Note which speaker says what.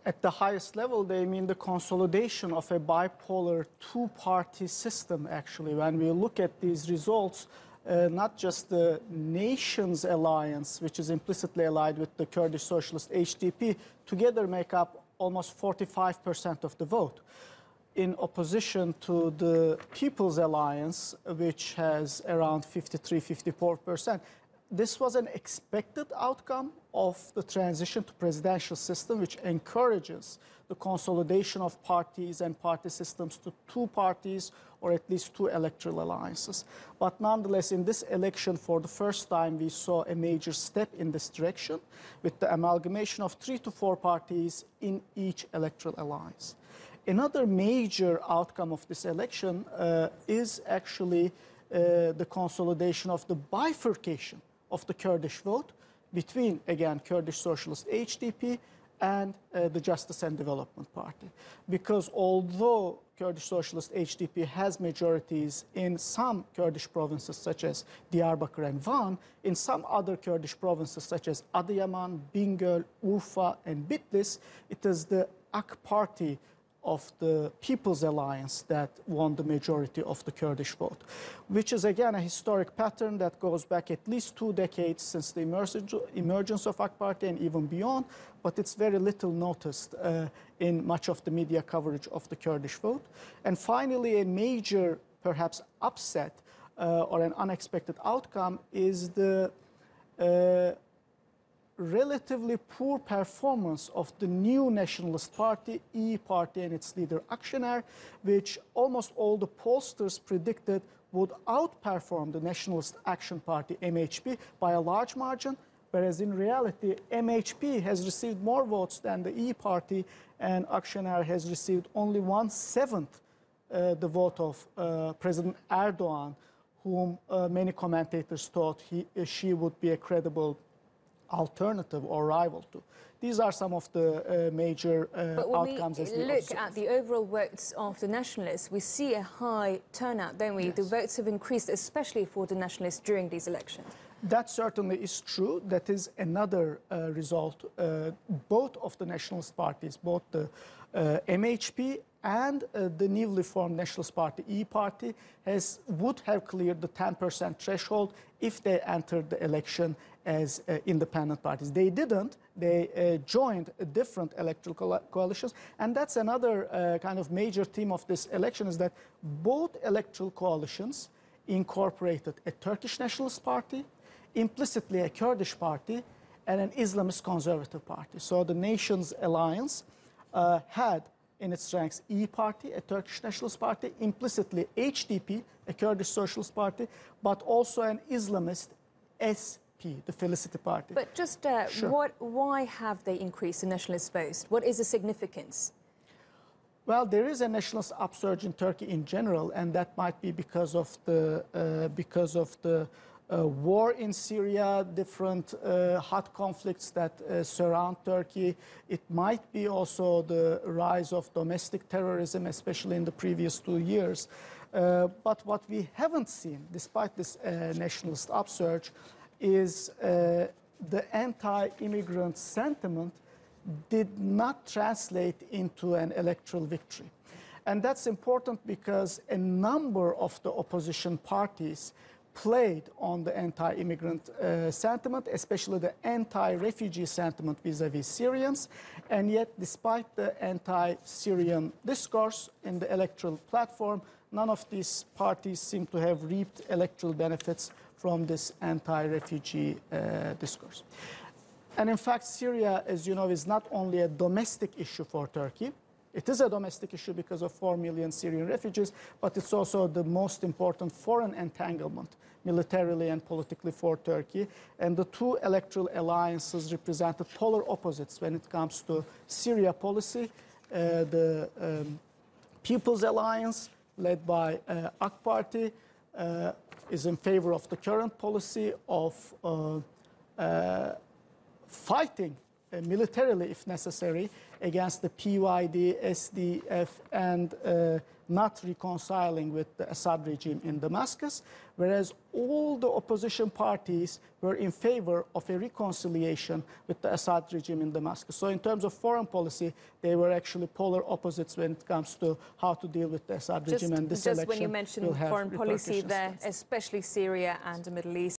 Speaker 1: At the highest level, they mean the consolidation of a bipolar two-party system, actually. When we look at these results, not just the nation's alliance, which is implicitly allied with the Kurdish Socialist HDP, together make up almost 45% of the vote, in opposition to the People's Alliance, which has around 53–54%. This was an expected outcome of the transition to presidential system, which encourages the consolidation of parties and party systems to two parties or at least two electoral alliances. But nonetheless, in this election, for the first time, we saw a major step in this direction with the amalgamation of 3 to 4 parties in each electoral alliance. Another major outcome of this election is actually the consolidation of the bifurcation of the Kurdish vote between, again, Kurdish Socialist HDP and the Justice and Development Party. Because although Kurdish Socialist HDP has majorities in some Kurdish provinces such as Diyarbakir and Van, in some other Kurdish provinces such as Adıyaman, Bingöl, Urfa and Bitlis, it is the AK Party of the People's Alliance that won the majority of the Kurdish vote, which is again a historic pattern that goes back at least 2 decades since the emergence of AK Party and even beyond, but it's very little noticed in much of the media coverage of the Kurdish vote. And finally, a major, perhaps upset or an unexpected outcome is the relatively poor performance of the new nationalist party, İYİ Party, and its leader Akşener, which almost all the pollsters predicted would outperform the Nationalist Action Party, MHP, by a large margin, whereas in reality, MHP has received more votes than the İYİ Party, and Akşener has received only 1/7 the vote of President Erdogan, whom many commentators thought she would be a credible alternative or rival to. These are some of the major outcomes.
Speaker 2: But when we look at the overall votes of the nationalists, we see a high turnout, don't we? Yes. The votes have increased, especially for the nationalists during these elections.
Speaker 1: That certainly is true. That is another result. Both of the nationalist parties, both the MHP and the newly formed Nationalist Party, İYİ Party, would have cleared the 10% threshold if they entered the election as independent parties. They didn't. They joined different electoral coalitions. And that's another kind of major theme of this election, is that both electoral coalitions incorporated a Turkish Nationalist Party, implicitly a Kurdish party, and an Islamist conservative party. So the nation's alliance had in its ranks İYİ Party, a Turkish Nationalist Party, implicitly HDP, a Kurdish Socialist Party, but also an Islamist SP, the Felicity Party.
Speaker 2: But just
Speaker 1: Sure.
Speaker 2: why have they increased the nationalist votes? What is the significance?
Speaker 1: Well, there is a nationalist upsurge in Turkey in general, and that might be because of the war in Syria, different hot conflicts that surround Turkey. It might be also the rise of domestic terrorism, especially in the previous 2 years. But what we haven't seen, despite this nationalist upsurge, is the anti-immigrant sentiment did not translate into an electoral victory. And that's important because a number of the opposition parties played on the anti-immigrant sentiment, especially the anti-refugee sentiment vis-à-vis Syrians. And yet, despite the anti-Syrian discourse in the electoral platform, none of these parties seem to have reaped electoral benefits from this anti-refugee discourse. And in fact, Syria, as you know, is not only a domestic issue for Turkey. It is a domestic issue because of 4 million Syrian refugees, but it's also the most important foreign entanglement, militarily and politically, for Turkey. And the two electoral alliances represented polar opposites when it comes to Syria policy. The People's Alliance, led by AK Party, is in favor of the current policy of fighting militarily, if necessary, against the PYD, SDF, and not reconciling with the Assad regime in Damascus, whereas all the opposition parties were in favor of a reconciliation with the Assad regime in Damascus. So in terms of foreign policy, they were actually polar opposites when it comes to how to deal with the Assad regime. And this
Speaker 2: just when you mentioned foreign policy there, especially Syria and the Middle East,